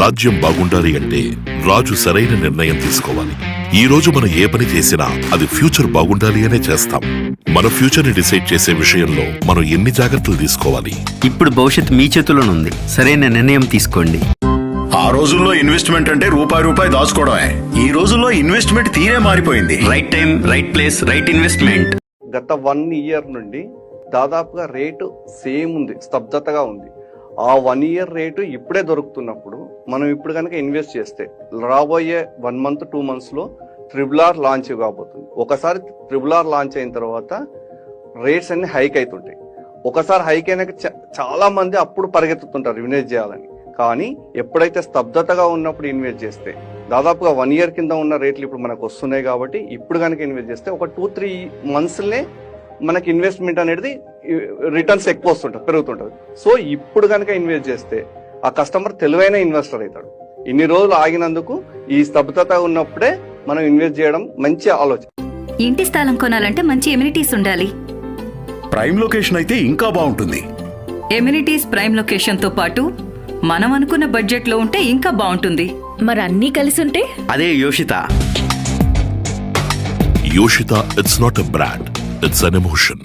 రాజ్యం బాగుండాలి అంటే రాజు సరైన నిర్ణయం తీసుకోవాలి. ఈ రోజు మనం ఏ పని చేసినా అది ఫ్యూచర్ బాగుండాలి అనే చేస్తాం. మన ఫ్యూచర్ ని డిసైడ్ చేసే విషయంలో మనం ఎన్ని జాగ్రత్తలు తీసుకోవాలి? ఇప్పుడు భవిష్యత్తు మీ చేతుల్లోనుంది. సరైన నిర్ణయం తీసుకోండి. ఆ రోజుల్లో ఇన్వెస్ట్మెంట్ అంటే రూపాయి దాచుకోవడమే. ఈ రోజుల్లో ఇన్వెస్ట్మెంట్ తీరే మారిపోయింది. Right time, right place, right investment. గత 1 ఇయర్ నుండి దాదాపుగా రేటు సేమ్ ఉంది, స్తబ్దతగా ఉంది. ఆ 1 ఇయర్ రేటు ఇప్పుడే దొరుకుతున్నప్పుడు మనం ఇప్పుడు కనుక ఇన్వెస్ట్ చేస్తే రాబోయే 1 మంత్ 2 months లో RRR లాంచ్ కాబోతుంది. ఒకసారి RRR లాంచ్ అయిన తర్వాత రేట్స్ అన్ని హైక్ అవుతుంటాయి. ఒకసారి హైక్ అయినాక చాలా మంది అప్పుడు పరిగెత్తుతుంటారు ఇన్వెస్ట్ చేయాలని. కానీ ఎప్పుడైతే స్తబ్దతగా ఉన్నప్పుడు ఇన్వెస్ట్ చేస్తే దాదాపుగా 1 ఇయర్ కింద ఉన్న రేట్లు ఇప్పుడు మనకు వస్తున్నాయి. కాబట్టి ఇప్పుడు కనుక ఇన్వెస్ట్ చేస్తే ఒక 2-3 monthsనే మనకి ఇన్వెస్ట్మెంట్ అనేది రిటర్న్స్ ఎక్కువ వస్తుంటుంది, పెరుగుతుంటుంది. సో ఇప్పుడు కనుక ఇన్వెస్ట్ చేస్తే ఆ కస్టమర్ తెలివైన ఇన్వెస్టర్ అవుతాడు. ఇన్ని రోజులు ఆగినందుకు ఈ స్తబ్దత ఉన్నప్పుడే మనం ఇన్వెస్ట్ చేయడం మంచి ఆలోచన. ఇంటి స్థలం కొనాలంటే మంచి ఎమ్యూనిటీస్ ఉండాలి. ప్రైమ్ లొకేషన్ అయితే ఇంకా బాగుంటుంది. ఎమ్యూనిటీస్ ప్రైమ్ లొకేషన్ తో పాటు మనం అనుకున్న బడ్జెట్ లో ఉంటే ఇంకా బాగుంటుంది. మరి అన్నీ కలిసి ఉంటే అదే Yoshitha. Yoshitha, it's not a brand, it's an emotion.